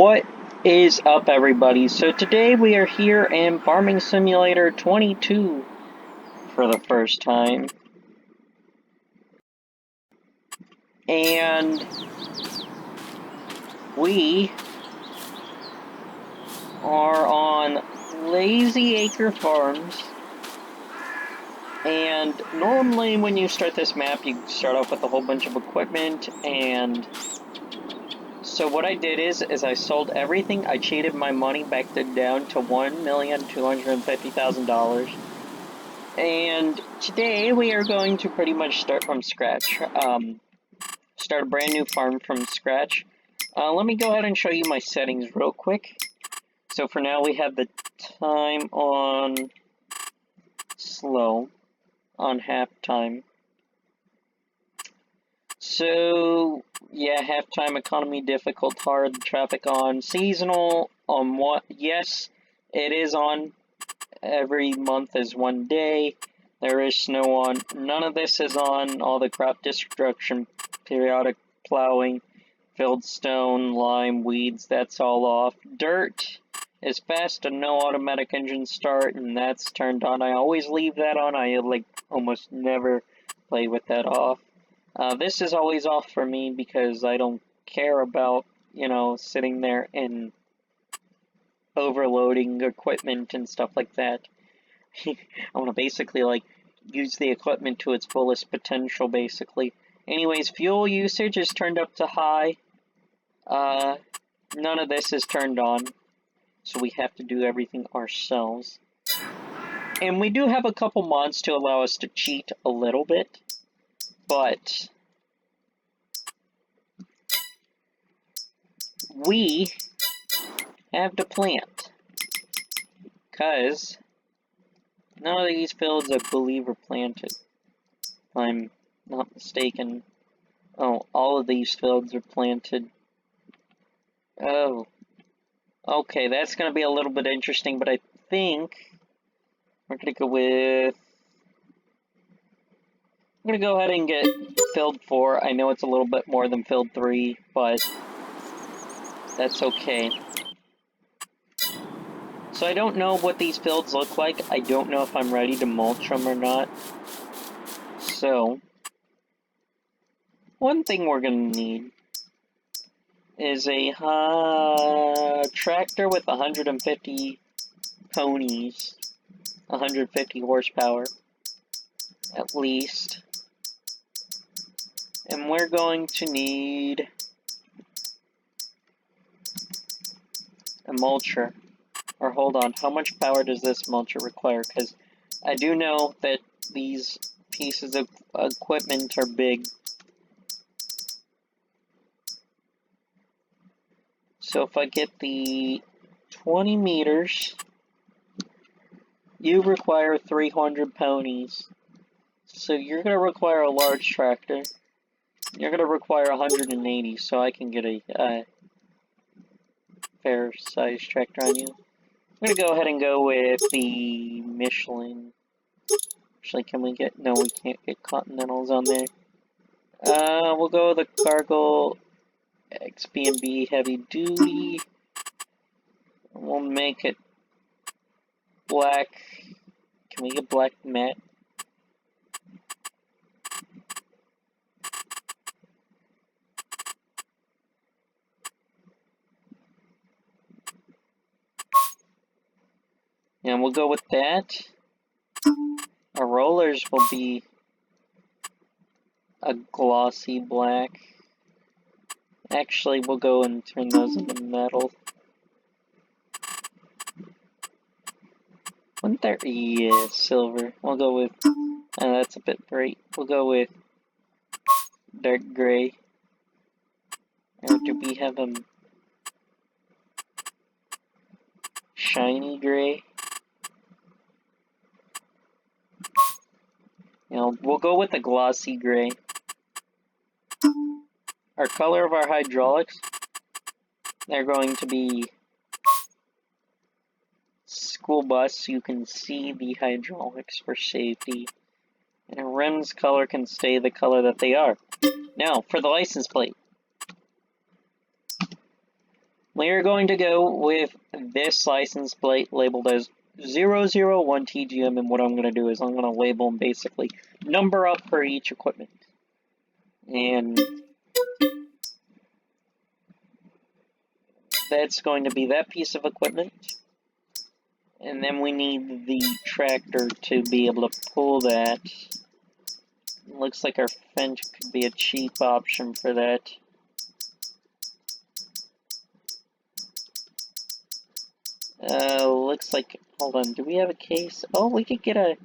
What is up, everybody? So today we are here in Farming Simulator 22 for the first time. And we are on Lazy Acre Farms. And normally when you start this map, you start off with a whole bunch of equipment, and so what I did is I sold everything. I cheated my money back down to $1,250,000. And today we are going to pretty much start from scratch. Start a brand new farm from scratch. Let me go ahead and show you my settings real quick. So for now we have the time on slow, on half time. So yeah, half time, economy, difficult, hard, traffic on, seasonal, on what? Yes, it is on. Every month is one day. There is snow on. None of this is on. All the crop destruction, periodic plowing, filled stone, lime, weeds, that's all off. Dirt is fast and no automatic engine start, and that's turned on. I always leave that on. I almost never play with that off. This is always off for me because I don't care about, sitting there and overloading equipment and stuff like that. I want to basically, use the equipment to its fullest potential, basically. Anyways, fuel usage is turned up to high. None of this is turned on, so we have to do everything ourselves. And we do have a couple mods to allow us to cheat a little bit, but we have to plant, because none of these fields, I believe, are planted, if I'm not mistaken. Oh, all of these fields are planted. Oh. Okay, that's going to be a little bit interesting, but I think we're going to go with... I'm going to go ahead and get field 4. I know it's a little bit more than field 3, but that's okay. So I don't know what these fields look like. I don't know if I'm ready to mulch them or not. So, one thing we're going to need is a tractor with 150 ponies, 150 horsepower, at least. And we're going to need a mulcher. Or hold on, how much power does this mulcher require? Because I do know that these pieces of equipment are big. So if I get the 20 meters, you require 300 ponies. So you're going to require a large tractor. You're going to require 180, so I can get a fair size tractor on you. I'm going to go ahead and go with the Michelin. Actually, can we get... No, we can't get Continentals on there. We'll go with the Cargill XB&B Heavy Duty. We'll make it black. Can we get black matte? And we'll go with that. Our rollers will be a glossy black. Actually, we'll go and turn those into metal. Wasn't there? Yeah, silver. We'll go with... that's a bit bright. We'll go with dark gray. Or do we have them shiny gray? We'll go with the glossy gray. Our color of our hydraulics, they're going to be school bus, so you can see the hydraulics for safety. And our rims color can stay the color that they are. Now, for the license plate. We're going to go with this license plate labeled as 001 TGM, and what I'm going to do is I'm going to label them basically number up for each equipment. And that's going to be that piece of equipment. And then we need the tractor to be able to pull that. Looks like our fence could be a cheap option for that. Looks like, hold on, do we have a case? Oh, we could get a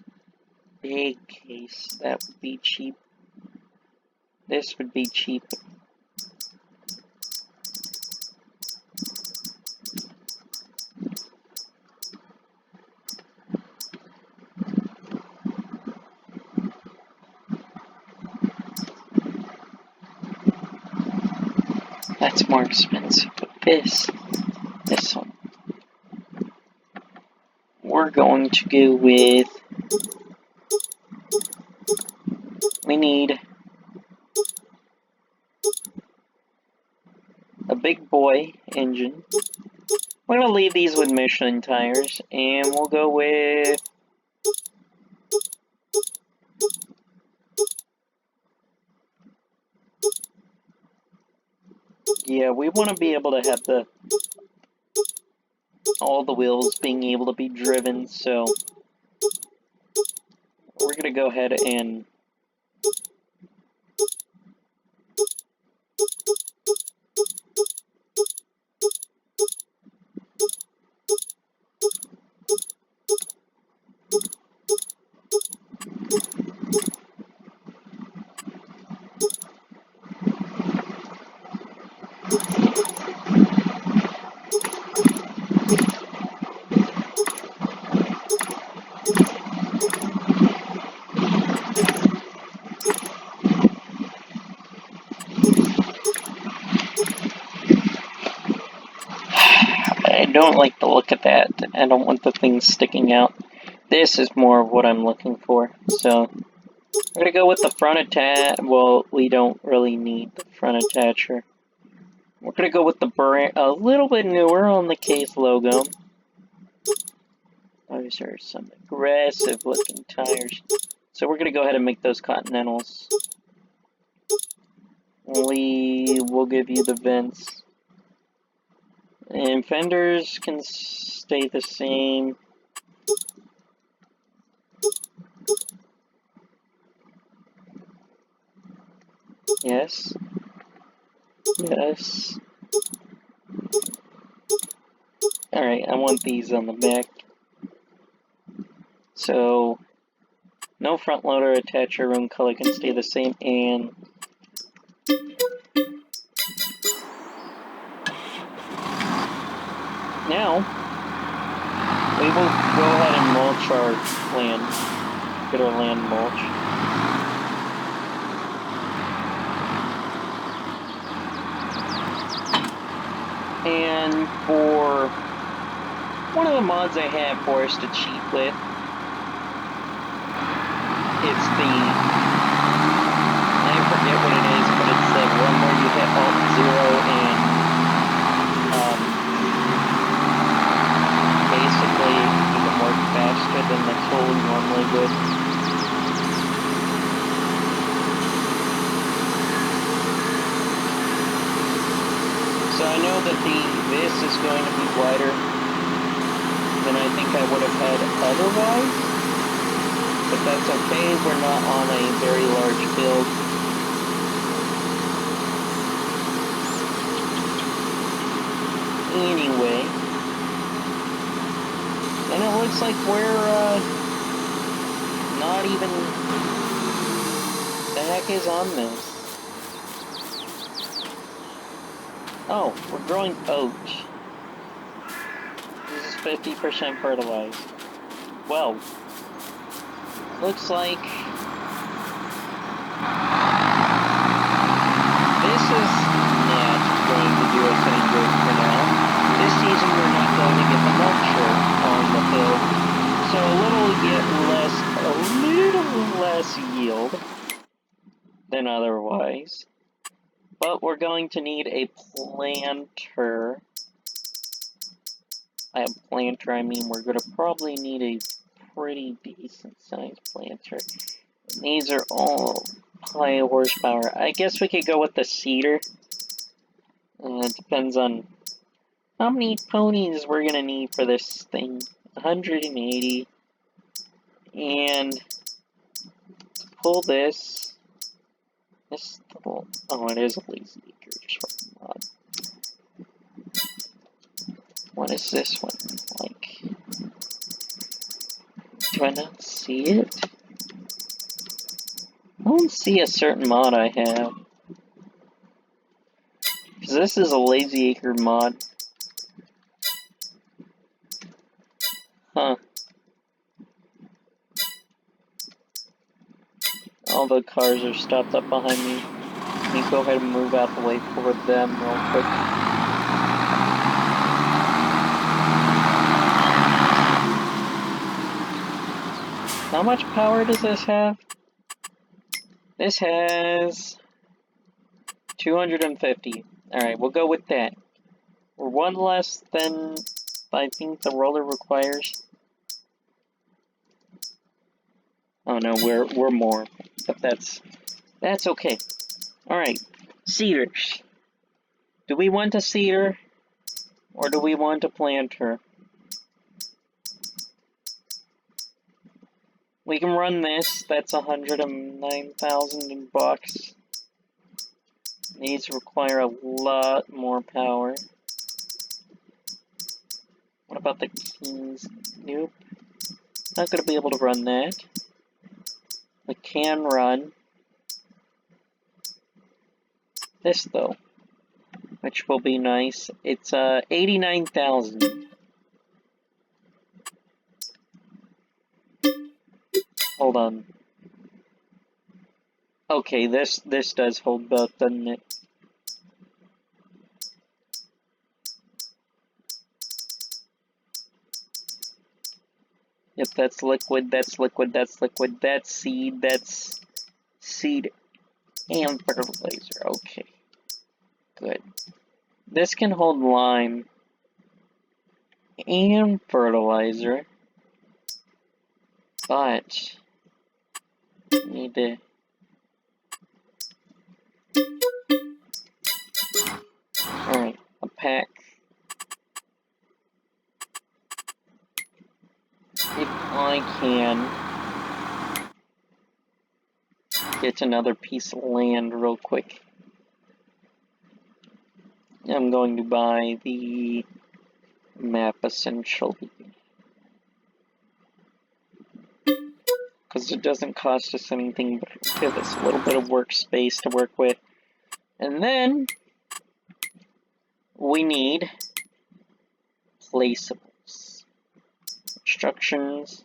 big case. That would be cheap. This would be cheap. That's more expensive, but this one, we're going to go with, we need a big boy engine. We're going to leave these with Michelin tires, and we'll go with, yeah, we want to be able to have all the wheels being able to be driven, so we're going to go ahead and I don't like the look of that. I don't want the things sticking out. This is more of what I'm looking for. So, we're gonna go with the front attach. Well, we don't really need the front attacher. We're gonna go with the brand, a little bit newer on the case logo. Those are some aggressive looking tires. So we're gonna go ahead and make those Continentals. We will give you the vents. And fenders can stay the same. Yes. Yes. Alright, I want these on the back. So, no front loader attacher, room color can stay the same, and now, we will go ahead and mulch our land. Get our land mulch. And for one of the mods I have for us to cheat with, it's the, I forget what it is, but it's the one where you hit Alt-0 and basically you can work faster than the tool normally would. So I know that this is going to be wider than I think I would have had otherwise, but that's okay, we're not on a very large build. Anyway, and it looks like we're not even, the heck is on this? Oh, we're growing oat. This is 50% fertilized. Well, looks like this is not going to do us any good for now. This season we're not going to get the mulcher on the field, so a little less yield than otherwise. But we're going to need a planter a planter, I mean we're gonna probably need a pretty decent sized planter. And these are all high horsepower. I guess we could go with the cedar. It depends on how many ponies we're gonna need for this thing. 180. And to pull this little, oh, it is a Lazy Acres mod. What is this one like? Do I not see it? I don't see a certain mod I have. Because this is a Lazy Acre mod. Huh. All the cars are stopped up behind me. Let me go ahead and move out the way for them real quick. How much power does this have? This has 250. Alright, we'll go with that. We're one less than I think the roller requires. Oh no, we're more. But that's okay. Alright. Cedars. Do we want a cedar? Or do we want a planter? We can run this. That's 109,000 bucks. These require a lot more power. What about the keys? Nope. Not gonna be able to run that. We can run this though, which will be nice. It's 89,000. Hold on. Okay, this does hold both, doesn't it? Yep, that's liquid, that's liquid, that's liquid, that's seed and fertilizer. Okay. Good. This can hold lime and fertilizer, but need to alright, a pack. If I can get another piece of land real quick, I'm going to buy the map essentially. Because it doesn't cost us anything but give us a little bit of workspace to work with. And then we need placeables, instructions,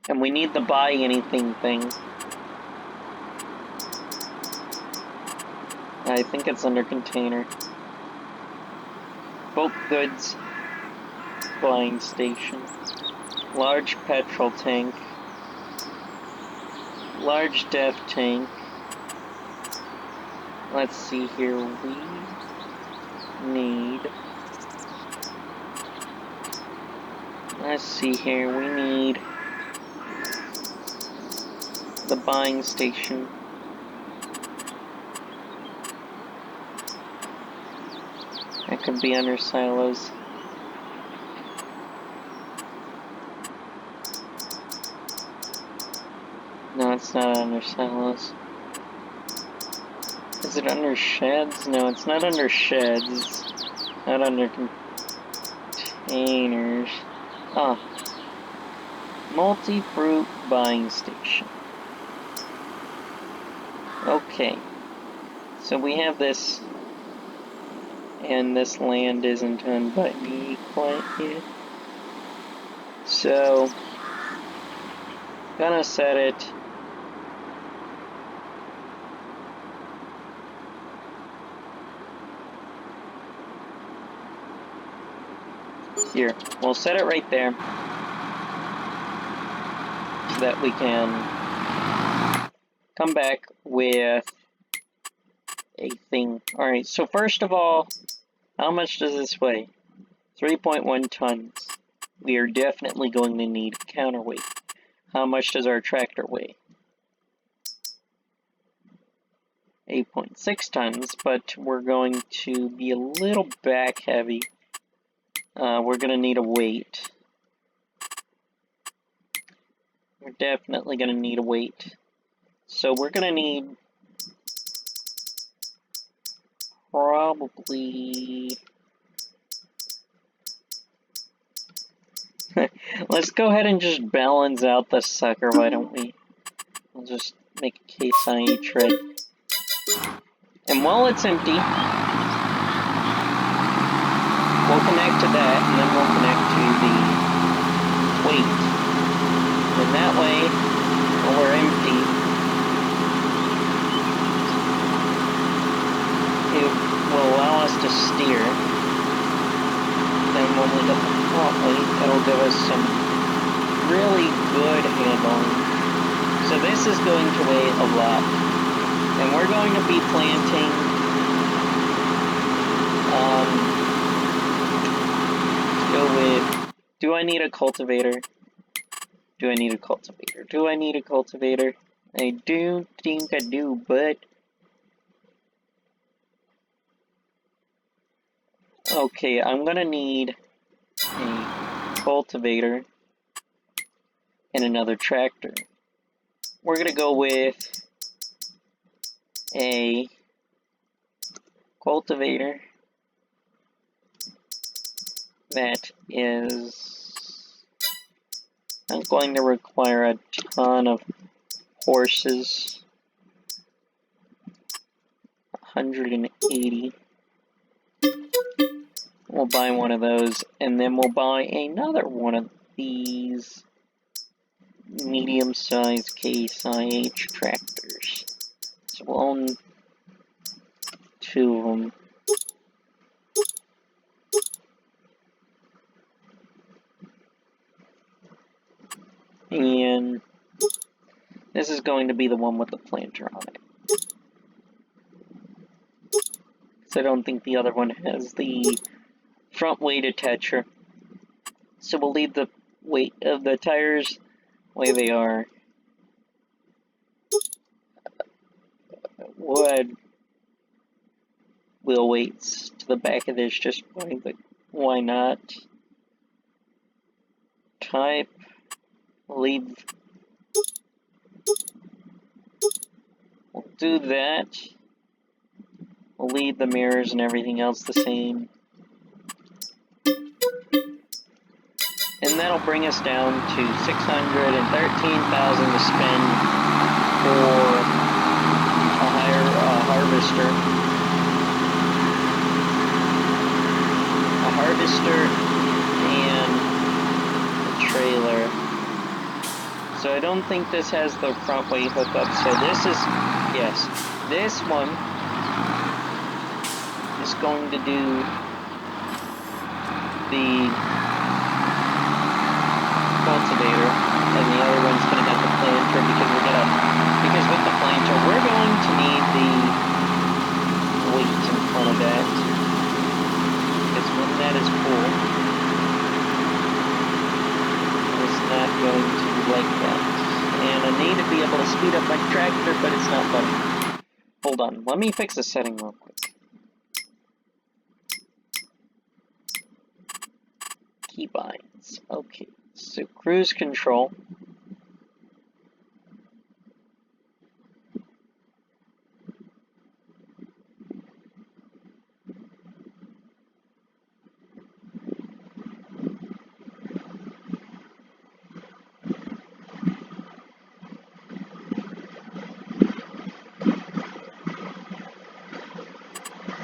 and we need the buy anything thing. I think it's under container. Bulk goods, buying station, large petrol tank, large def tank. Let's see here, we need, we need the buying station. That could be under silos. No, it's not under silos. Is it under sheds? No, it's not under sheds. Not under containers. Ah. Multi-fruit buying station. Okay. So we have this, and this land isn't owned by me quite yet. So, gonna set it here. We'll set it right there so that we can come back with a thing. Alright, so first of all, how much does this weigh? 3.1 tons. We are definitely going to need a counterweight. How much does our tractor weigh? 8.6 tons, but we're going to be a little back heavy. We're going to need a weight. We're definitely going to need a weight. So we're going to need probably... Let's go ahead and just balance out the sucker, why don't we? We'll just make a case on each red. And while it's empty, we'll connect to that, and then we'll connect to the weight. And that way, when we're empty, it will allow us to steer. Then when we get the front weight, it'll give us some really good handling. So this is going to weigh a lot. And we're going to be planting let's go with, do I need a cultivator? Do I need a cultivator? Do I need a cultivator? I do think I do, but okay, I'm gonna need a cultivator and another tractor. We're gonna go with a cultivator that is not going to require a ton of horses. 180. We'll buy one of those, and then we'll buy another one of these medium-sized Case IH tractors. So we'll own 2 of them. And this is going to be the one with the planter on it. So I don't think the other one has the front weight attacher. So we'll leave the weight of the tires the way they are. We'll add wheel weights to the back of this, just why not? Type, leave. We'll do that. We'll leave the mirrors and everything else the same. And that'll bring us down to $613,000 to spend for a higher harvester. A harvester and a trailer. So I don't think this has the front weight hookup. So this is, yes, this one is going to do the cultivator, and the other one's going to have the planter because with the planter we're going to need the weight in front of that, because when that is full, it's not going to like that. And I need to be able to speed up my tractor, but it's not letting me. Hold on, let me fix the setting real quick. Keybinds, okay. So cruise control.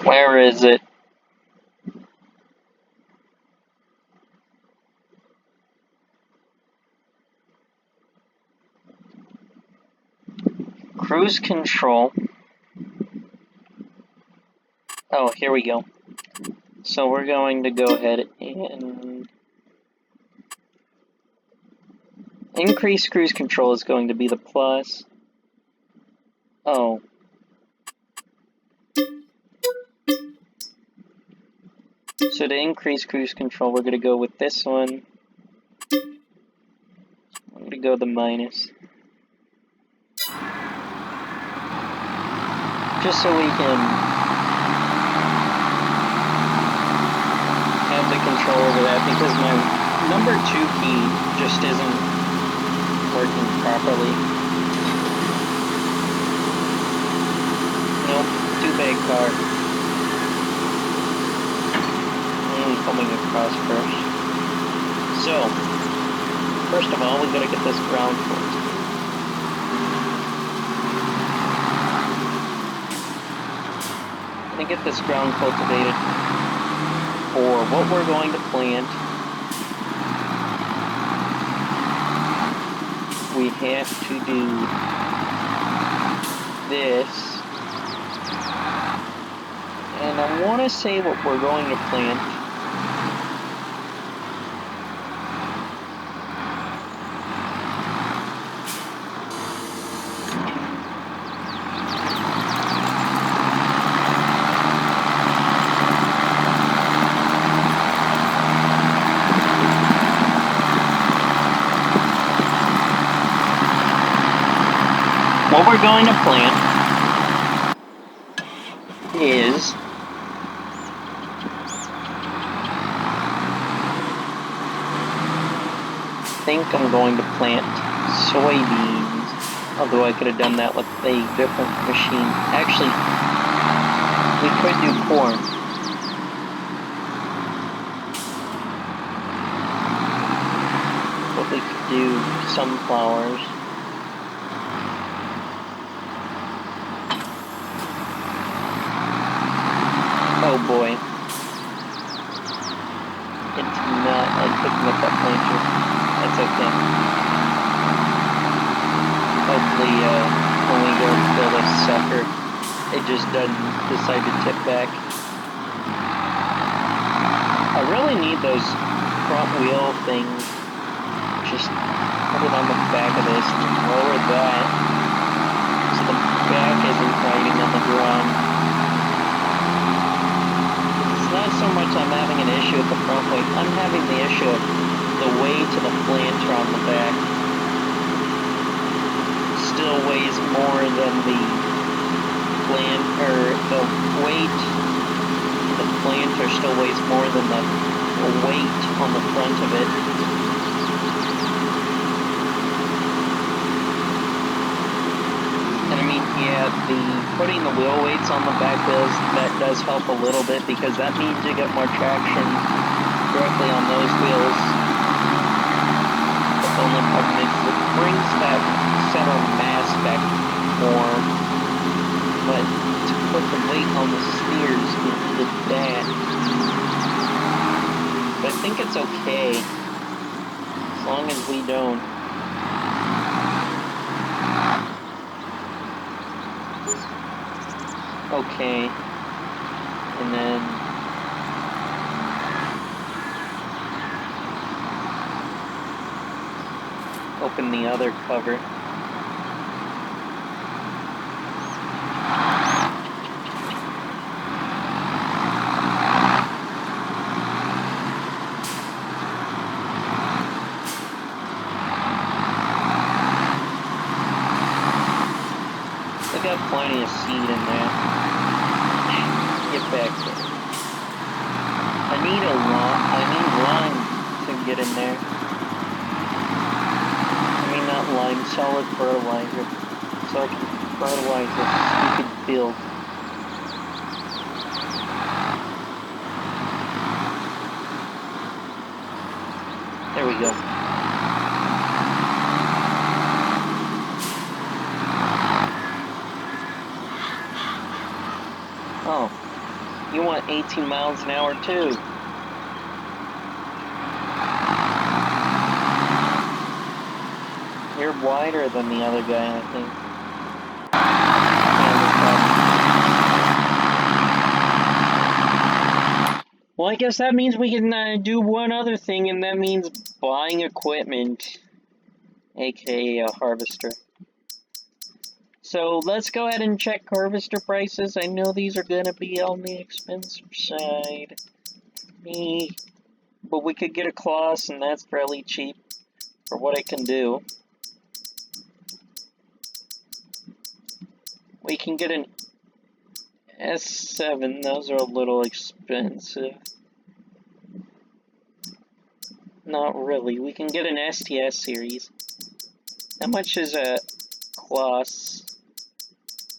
Where is it? Cruise control. Oh, here we go. So we're going to go ahead and increase cruise control is going to be the plus. Oh. So to increase cruise control, we're going to go with this one. I'm going to go the minus. Just so we can have the control over that, because my number 2 key just isn't working properly. Nope, too big car. Coming across first. So, first of all, we gotta get this ground cleared. And get this ground cultivated for what we're going to plant. We have to do this. And I want to say what we're going to plant. What we're going to plant is I think I'm going to plant soybeans, although I could have done that with a different machine. Actually, we could do corn. But we could do sunflowers. Oh boy. It's not like picking up that planter. That's okay. Hopefully, when we go to fill this sucker, it just doesn't decide to tip back. I really need those front wheel things. Just put it on the back of this and lower that, so the back isn't riding on the ground. Not so much I'm having an issue with the front weight, I'm having the issue of the weight of the planter on the back still weighs more than the weight of the planter still weighs more than the weight on the front of it. Yeah, putting the wheel weights on the back wheels, that does help a little bit, because that means you get more traction directly on those wheels. But the only problem is it brings that center mass back more. But to put the weight on the steers is bad. But I think it's okay, as long as we don't. Okay, and then open the other cover. I got plenty of seed in there. Get back there. I need lime to get in there. I mean, not lime, solid fertilizer. So I can fertilize this stupid field. There we go. Oh. You want 18 miles an hour too. You're wider than the other guy, I think. Well, I guess that means we can do one other thing, and that means buying equipment, aka a harvester. So let's go ahead and check harvester prices. I know these are gonna be on the expensive side. But we could get a class, and that's fairly cheap for what it can do. We can get an S7, those are a little expensive. Not really. We can get an STS series. How much is a class?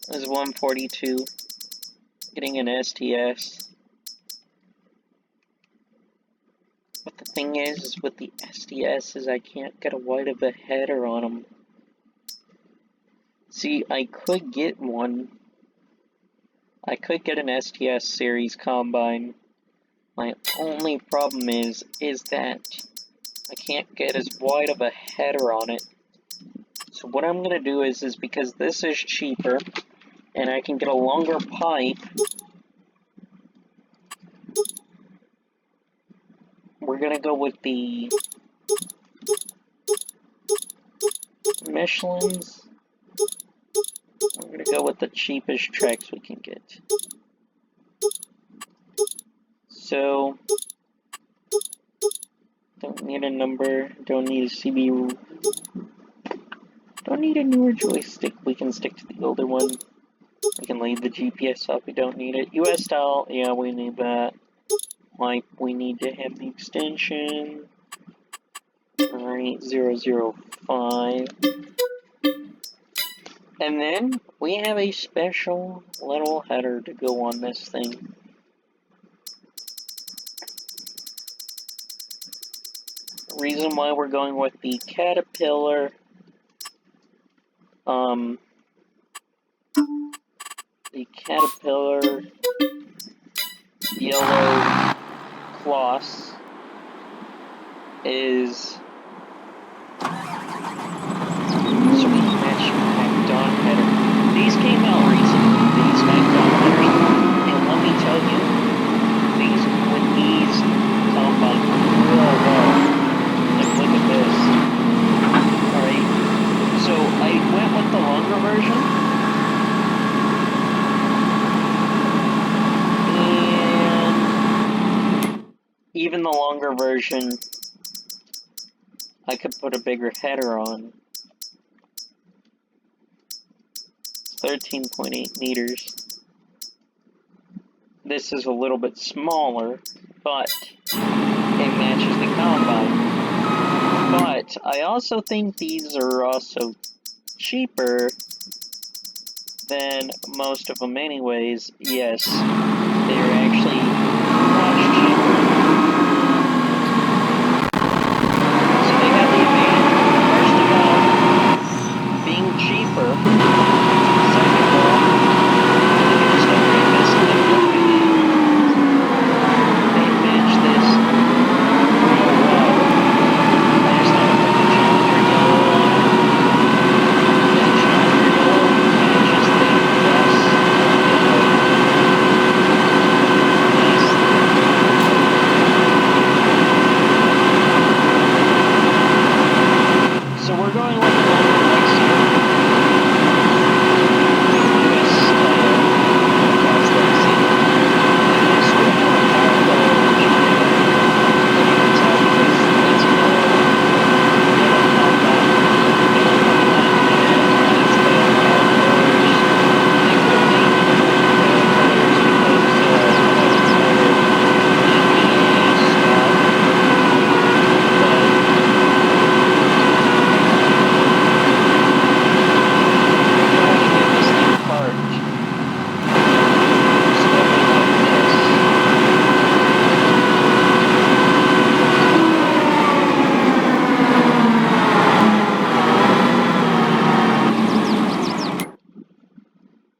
Is 142. Getting an STS. But the thing is with the STS is I can't get a wide of a header on them. See, I could get one. I could get an STS series combine. My only problem is that I can't get as wide of a header on it. So what I'm gonna do is because this is cheaper, and I can get a longer pipe, we're gonna go with the Michelin's. We're gonna go with the cheapest tracks we can get. So, don't need a number, don't need a CB, don't need a newer joystick, we can stick to the older one. We can leave the GPS off, we don't need it. US style, yeah, we need that. Like, we need to have the extension. Alright, 005. And then, we have a special little header to go on this thing. The reason why we're going with the Caterpillar, yellow cloth is so we can match MacDon header. These came out recently, these MacDon headers, and let me tell you, these combine real well. Like, look at this. Alright, so I went with the longer version. Even the longer version, I could put a bigger header on. It's 13.8 meters. This is a little bit smaller, but it matches the combine. But I also think these are also cheaper than most of them anyways. Yes, they're actually much cheaper. Cheaper. Second of all, you just don't reinvest in it. They match this real well. I just don't put the Challenger yellow on it. The Challenger yellow matches the Ross yellow. So we're going with the longer legs here.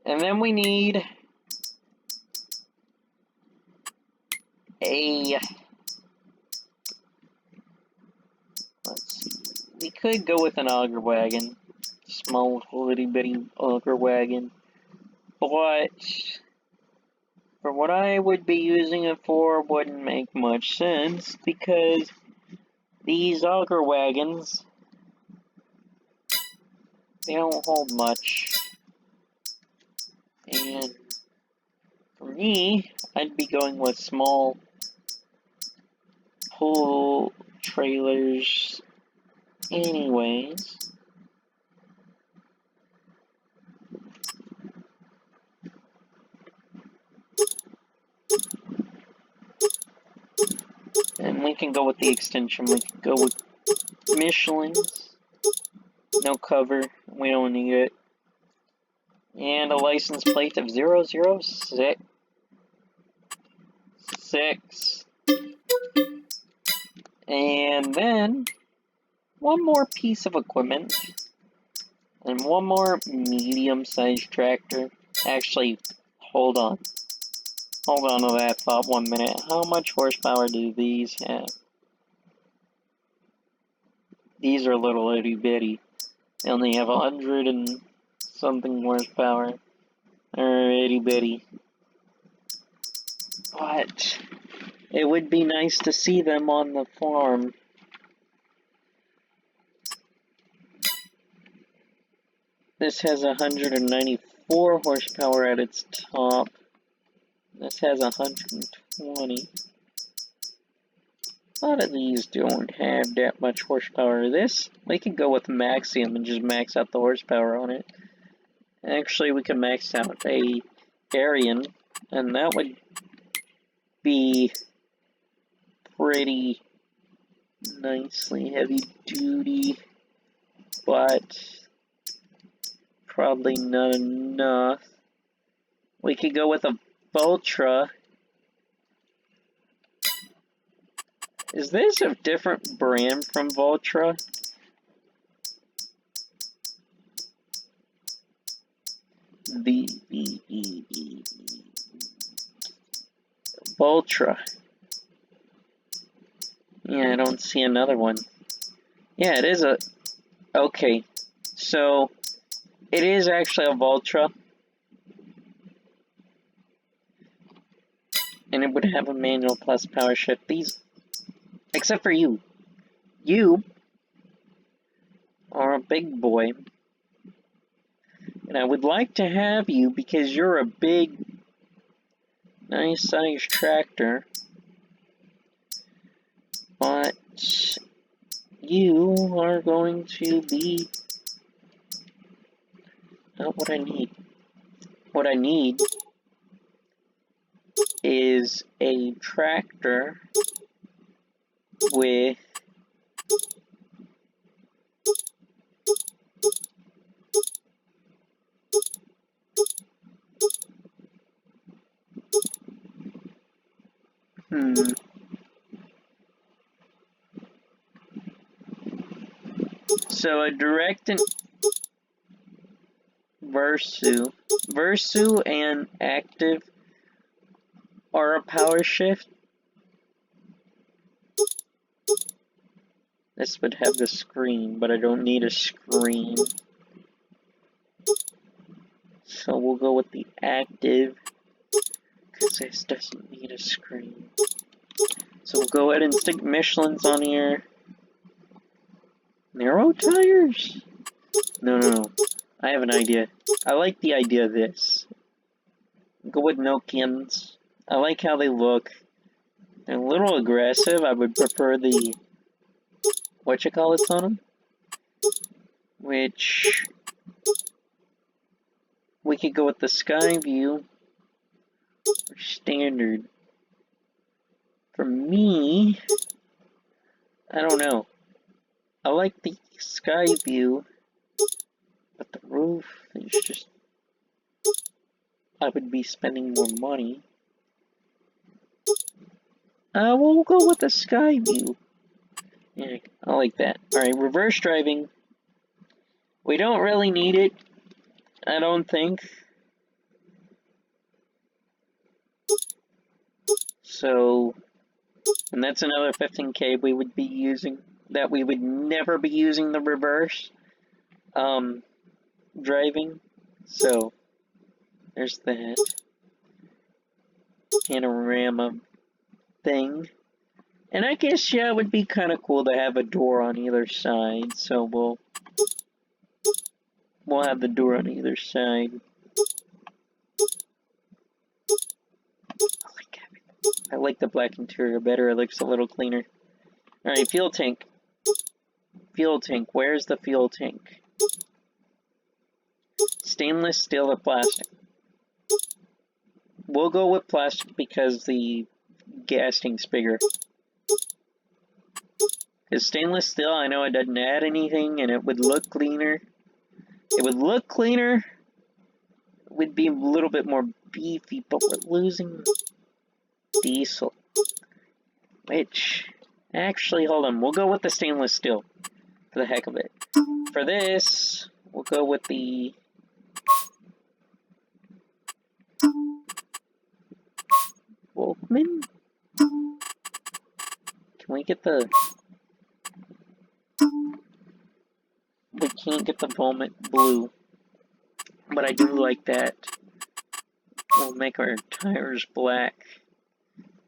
And then we need a, let's see, we could go with an auger wagon, small little bitty auger wagon, but for what I would be using it for wouldn't make much sense because these auger wagons, they don't hold much. And for me, I'd be going with small pull trailers anyways. And we can go with the extension. We can go with Michelin's. No cover. We don't need it. And a license plate of 006. And then one more piece of equipment. And one more medium-sized tractor. Actually, hold on. Hold on to that thought 1 minute. How much horsepower do these have? These are little itty bitty. They only have 100 and something horsepower. They're itty bitty. But it would be nice to see them on the farm. This has 194 horsepower at its top. This has 120. A lot of these don't have that much horsepower. This, we could go with Maxium and just max out the horsepower on it. Actually, we could max out a Arian, and that would be pretty nicely heavy duty, but probably not enough. We could go with a Voltra. Is this a different brand from Voltra? Voltra. Yeah, I don't see another one. Yeah, it is a... Okay, so it is actually a Voltra. And it would have a manual plus power shift. These... Except for you. You are a big boy. And I would like to have you because you're a big, nice sized tractor. But you are going to be not what I need. What I need is a tractor with so a direct and Versu and active are a power shift. This would have the screen, but I don't need a screen. So we'll go with the active, because this doesn't need a screen. So we'll go ahead and stick Michelin's on here. Narrow tires? No. I have an idea. I like the idea of this. Go with Nokians. I like how they look. They're a little aggressive. I would prefer the whatchamacallits on them. Which we could go with the sky view or standard. For me, I don't know. I like the sky view, but the roof is just, I would be spending more money. We'll go with the sky view. Yeah, I like that. Alright, reverse driving. We don't really need it, I don't think. So, and that's another 15K we would be using, that we would never be using the reverse driving. So, there's that panorama thing. And I guess, yeah, it would be kind of cool to have a door on either side, so we'll have the door on either side. I like the black interior better, it looks a little cleaner. Alright, fuel tank. Fuel tank. Where's the fuel tank? Stainless steel or plastic? We'll go with plastic because the gas tank's bigger. Because stainless steel, I know it doesn't add anything and it would look cleaner. It would look cleaner. It would be a little bit more beefy, but we're losing diesel. Which, actually, hold on. We'll go with the stainless steel. For the heck of it. For this, we'll go with the... Wolfman? Can we get the... We can't get the Vomit Blue. But I do like that. We'll make our tires black.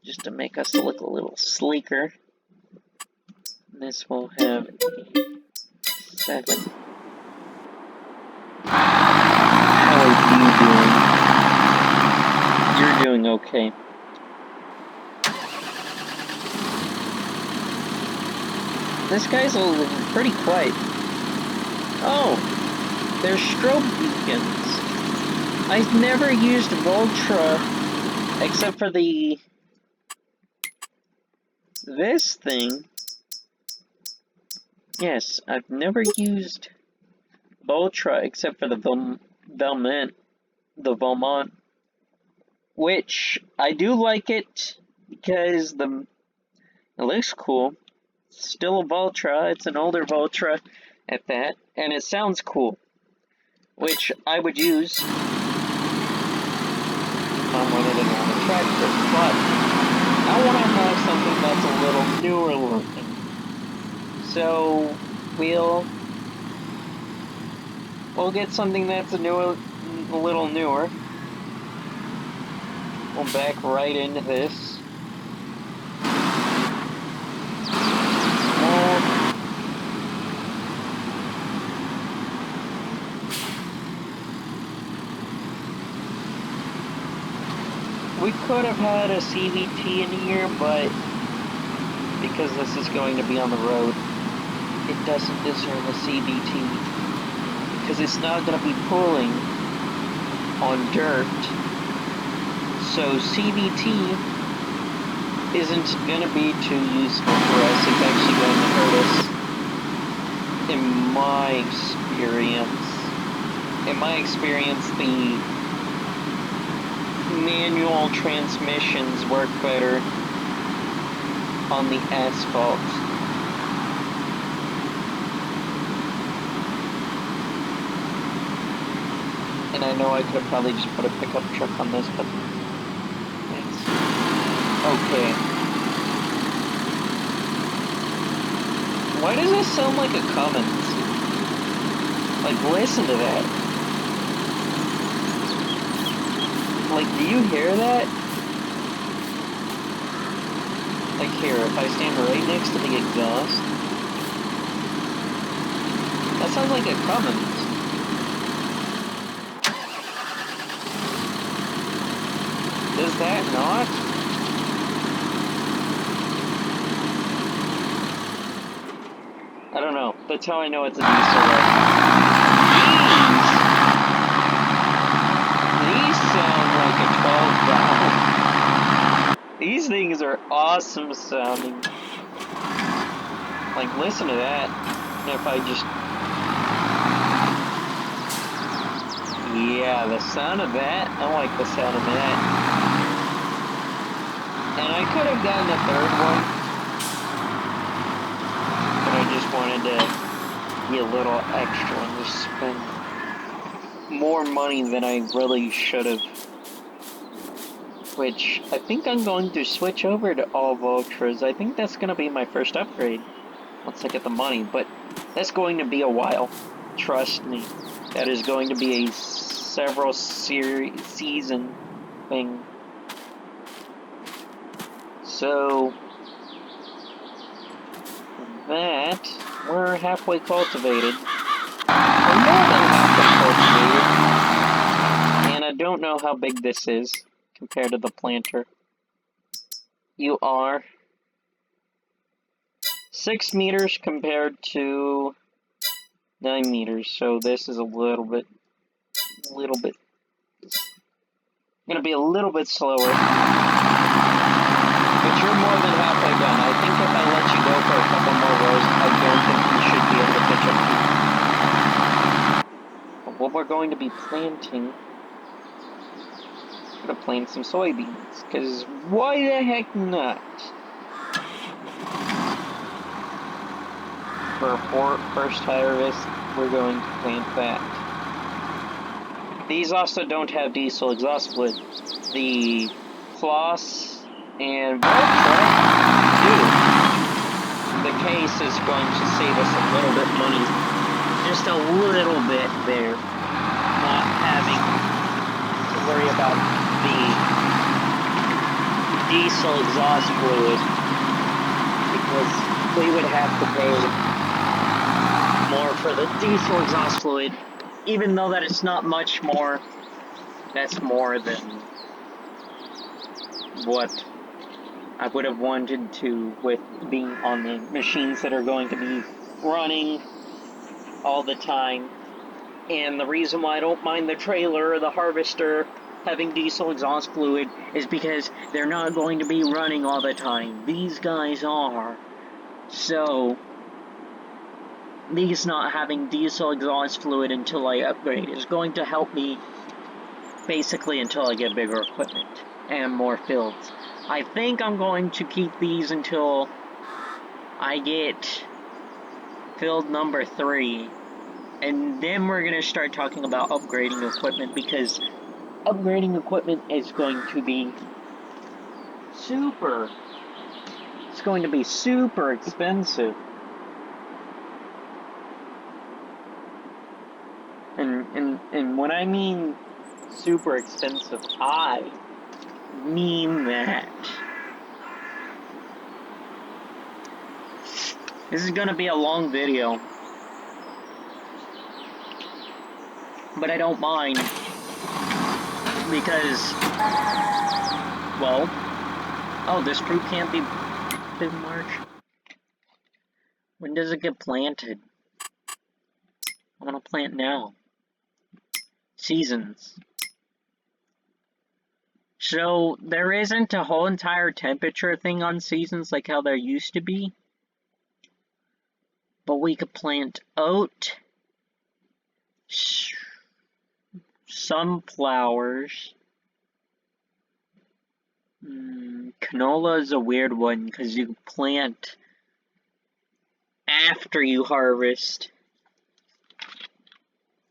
Just to make us look a little sleeker. This will have 7. How are you doing? You're doing okay. This guy's pretty quiet. Oh, there's strobe beacons. I've never used Voltra except for this thing. Yes, I've never used Voltra except for the Valmont, which I do like it because it looks cool. It's still a Voltra, it's an older Voltra at that, and it sounds cool, which I would use if I'm running it on a tractor, but I want to have something that's a little newer looking. So we'll get something that's a little newer. We'll back right into this. We could have had a CVT in here, but because this is going to be on the road, it doesn't deserve a CVT. Because it's not going to be pulling on dirt. So CVT isn't going to be too useful for us. It's actually going to hurt us, in my experience. In my experience, the manual transmissions work better on the asphalt. And I know I could have probably just put a pickup truck on this, but it's okay. Why does this sound like a Cummins? Like, listen to that. Like, do you hear that? Like, here, if I stand right next to the exhaust, that sounds like a Cummins. Does that not? I don't know. That's how I know it's a diesel. These sound like a 12 valve. These things are awesome sounding. Like, listen to that. If I just... Yeah, the sound of that. I like the sound of that. And I could have gotten a third one. But I just wanted to be a little extra and just spend more money than I really should have. Which, I think I'm going to switch over to all Voltras. I think that's going to be my first upgrade. Once I get the money. But that's going to be a while. Trust me. That is going to be a several season thing. So, that, we're halfway cultivated. We're more than halfway cultivated. And I don't know how big this is compared to the planter. You are. 6 meters compared to 9 meters, so this is a little bit, gonna be a little bit slower. But you're more than halfway done. I think if I let you go for a couple more rows, I don't think you should be able to pitch up. But what we're going to be planting, we're gonna plant some soybeans, because why the heck not? For our first harvest, we're going to plant that. These also don't have diesel exhaust fluid. The floss and do. The case is going to save us a little bit money. Just a little bit there. Not having to worry about the diesel exhaust fluid. Because we would have to pay more for the diesel exhaust fluid. Even though that it's not much more, that's more than what I would have wanted to with being on the machines that are going to be running all the time. And the reason why I don't mind the trailer or the harvester having diesel exhaust fluid is because they're not going to be running all the time. These guys are. So these not having diesel exhaust fluid until I upgrade is going to help me basically until I get bigger equipment and more fields. I think I'm going to keep these until I get field number 3, and then we're going to start talking about upgrading equipment, because upgrading equipment is going to be super expensive. And when I mean super expensive, I mean that. This is gonna be a long video, but I don't mind, because, well, oh, this fruit can't be in March. When does it get planted? I wanna plant now. Seasons. So, there isn't a whole entire temperature thing on seasons like how there used to be. But we could plant oat, sunflowers. Canola is a weird one because you plant after you harvest.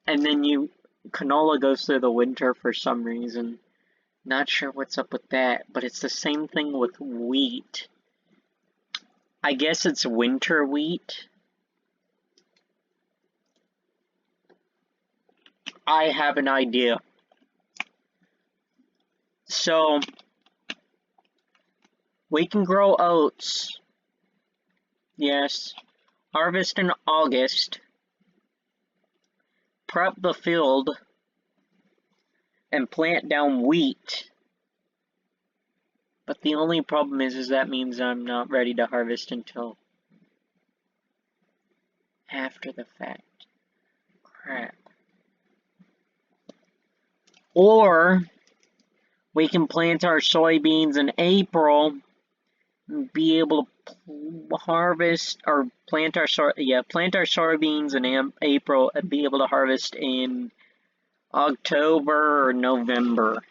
And then canola goes through the winter for some reason. Not sure what's up with that, but it's the same thing with wheat. I guess it's winter wheat. I have an idea. So, we can grow oats. Yes. Harvest in August. Prep the field. And plant down wheat. But the only problem is that means I'm not ready to harvest until after the fact. Crap. Or we can plant our soybeans in April and be able to harvest or plant our soybeans in April and be able to harvest in October or November,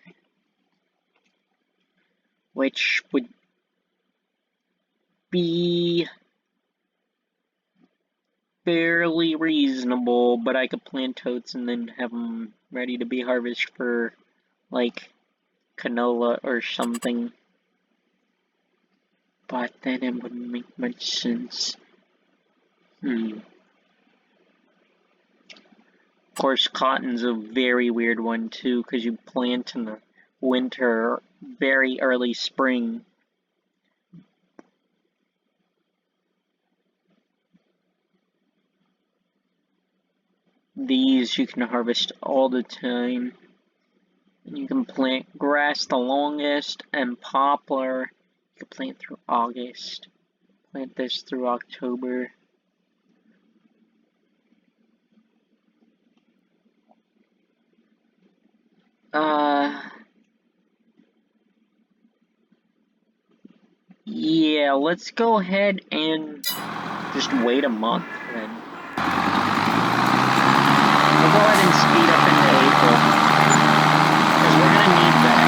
which would be fairly reasonable, but I could plant oats and then have them ready to be harvested for, like, canola or something. But then it wouldn't make much sense. Of course, cotton's a very weird one too, because you plant in the winter, very early spring. These you can harvest all the time. And you can plant grass the longest, and poplar you can plant through August. Plant this through October. Yeah, let's go ahead and just wait a month then. We'll go ahead and speed up into April, because we're gonna need that.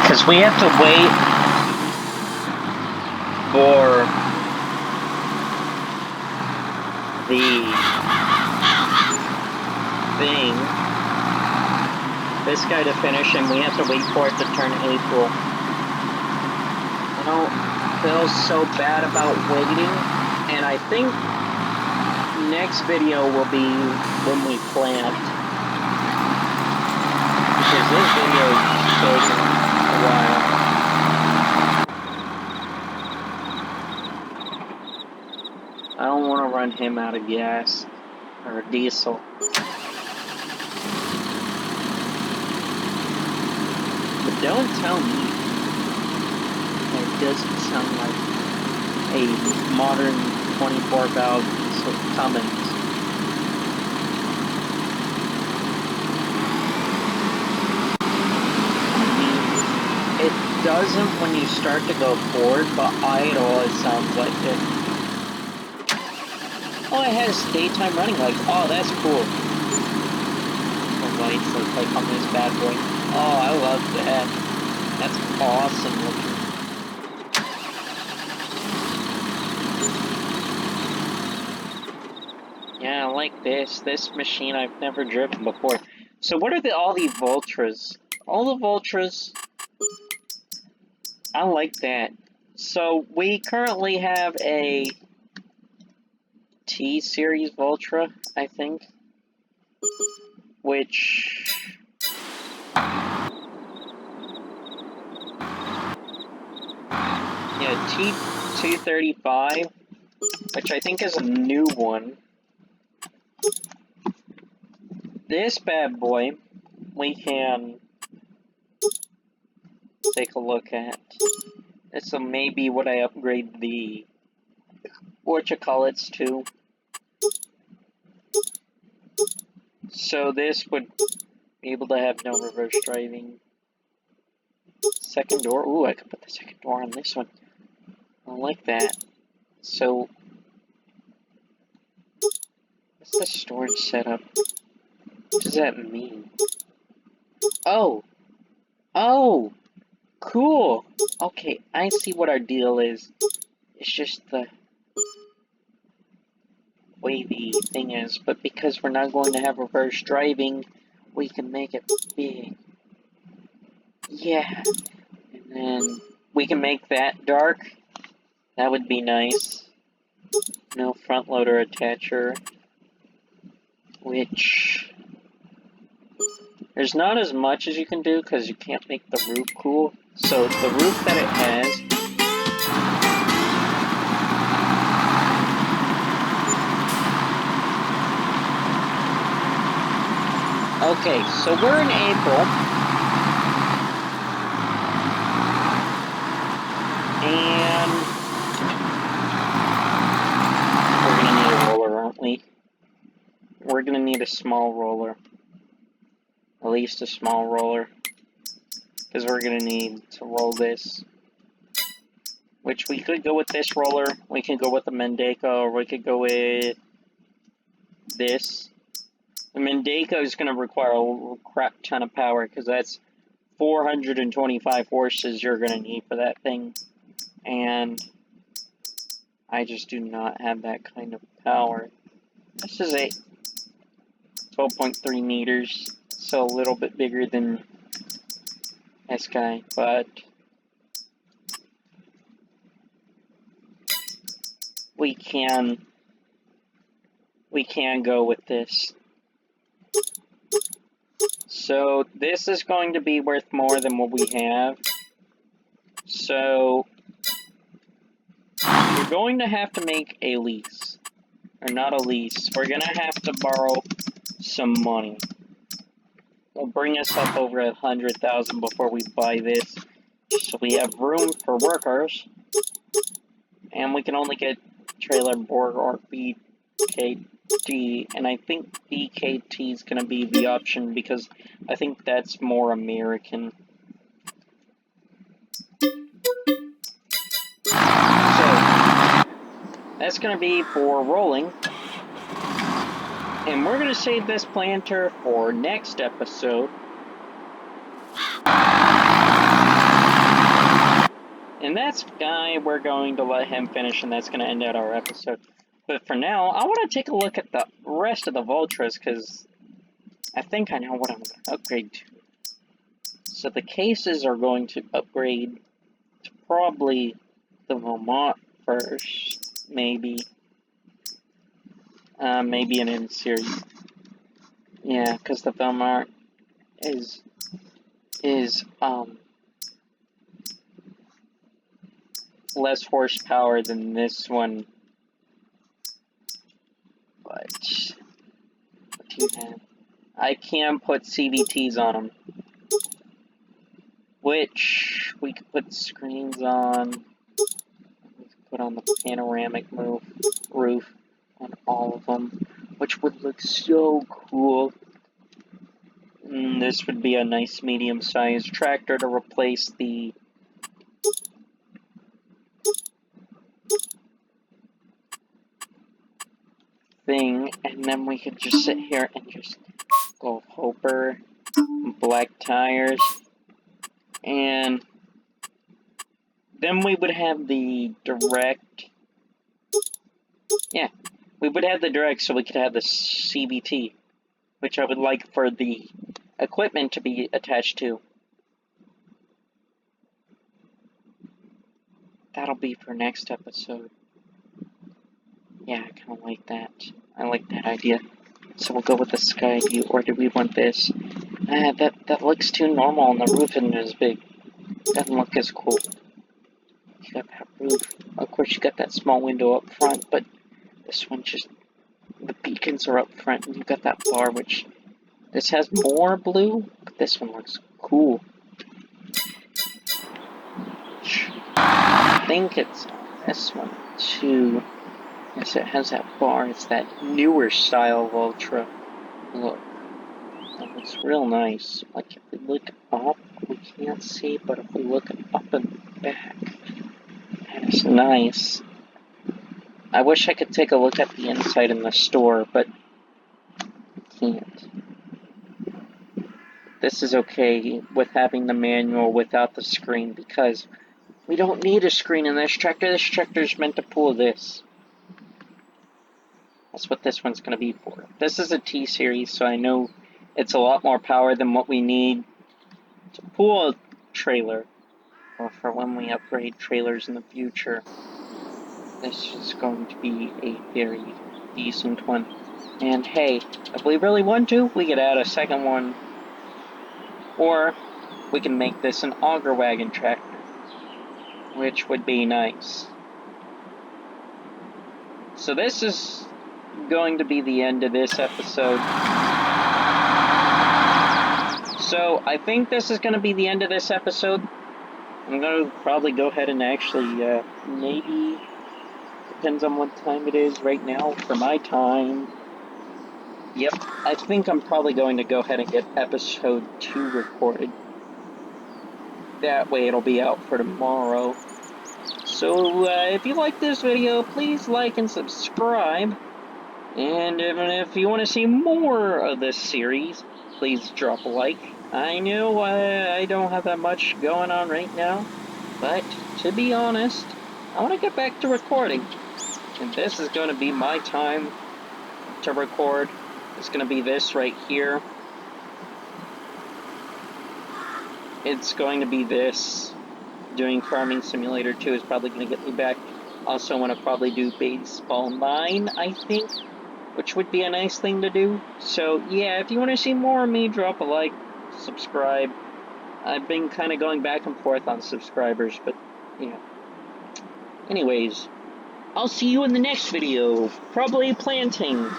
Because we have to wait for the thing, this guy to finish, and we have to wait for it to turn April. I don't feel so bad about waiting, and I think next video will be when we plant. Because this video is taking a while. I don't want to run him out of gas or diesel. But don't tell me that it doesn't sound like a modern 24 valve diesel Cummins. It doesn't when you start to go forward, but idle it sounds like it. Oh, it has daytime running lights. Oh, that's cool. The lights look like on this bad boy. Oh, I love that. That's awesome looking. Yeah, I like this. This machine I've never driven before. So what are all the Vultras? All the Vultras, I like that. So we currently have a T-Series Vultra, I think. Which... yeah, T235, which I think is a new one. This bad boy, we can take a look at. This will maybe what I upgrade the whatchamacallits to. So this would be able to have no reverse driving. Second door. Ooh, I could put the second door on this one. I like that. So, what's the storage setup? What does that mean? Oh! Oh! Cool! Okay, I see what our deal is. It's just the way the thing is, but because we're not going to have reverse driving, we can make it big. Yeah. And then we can make that dark. That would be nice. No front loader attacher. Which... there's not as much as you can do because you can't make the roof cool. So the roof that it has... okay, so we're in April. And... we're gonna need a roller, aren't we? We're gonna need a small roller. At least a small roller. Because we're gonna need to roll this. Which we could go with this roller, we could go with the Mendeca, or we could go with this. The Mendeca is gonna require a crap ton of power, because that's 425 horses you're going to need for that thing. And I just do not have that kind of power. This is a 12.3 meters, so a little bit bigger than this guy, but we can go with this. So this is going to be worth more than what we have. So we're going to have to make a lease. Or not a lease. We're going to have to borrow some money. Will bring us up over 100,000 before we buy this. So we have room for workers. And we can only get trailer board or BKT. And I think BKT is going to be the option because I think that's more American. So that's going to be for rolling. And we're going to save this planter for next episode. And that's guy, we're going to let him finish, and that's going to end out our episode. But for now, I want to take a look at the rest of the Vultras, because I think I know what I'm going to upgrade to. So the cases are going to upgrade to probably the Vermont first, maybe. Maybe an N-Series. Yeah, because the Vermont is less horsepower than this one. But what do you have? I can put CVTs on them, which we could put screens on. Put on the panoramic roof on all of them, which would look so cool. This would be a nice medium-sized tractor to replace the thing, and then we could just sit here and just go Hopper, black tires, and then we would have the direct. Yeah, we would have the direct so we could have the CVT, which I would like for the equipment to be attached to. That'll be for next episode. Yeah, I kind of like that. I like that idea. So we'll go with the sky view, or do we want this? That looks too normal, and the roof isn't as big. Doesn't look as cool. You got that roof. Of course, you got that small window up front, but this one just... the beacons are up front, and you got that bar, which... this has more blue, but this one looks cool. I think it's this one, too. Yes, it has that bar. It's that newer style of Ultra. Look. That looks real nice. Like, if we look up, we can't see, but if we look up and back, that is nice. I wish I could take a look at the inside in the store, but I can't. This is okay with having the manual without the screen, because we don't need a screen in this tractor. This tractor is meant to pull this. That's what this one's going to be for. This is a T-Series, so I know it's a lot more power than what we need to pull a trailer, or for when we upgrade trailers in the future. This is going to be a very decent one. And hey, if we really want to, we could add a second one, or we can make this an auger wagon tractor, which would be nice. So this is going to be the end of this episode. So I think this is going to be the end of this episode. I'm going to probably go ahead and actually, maybe, depends on what time it is right now for my time. Yep, I think I'm probably going to go ahead and get episode 2 recorded. That way it'll be out for tomorrow. So, if you like this video, please like and subscribe. And if you want to see more of this series, please drop a like. I know I don't have that much going on right now, but to be honest, I want to get back to recording. And this is going to be my time to record. It's going to be this right here. It's going to be this. Doing Farming Simulator 2 is probably going to get me back. Also want to probably do Baseball 9, I think, which would be a nice thing to do. So yeah, if you want to see more of me, drop a like, subscribe. I've been kind of going back and forth on subscribers, but yeah. Anyways, I'll see you in the next video, probably planting.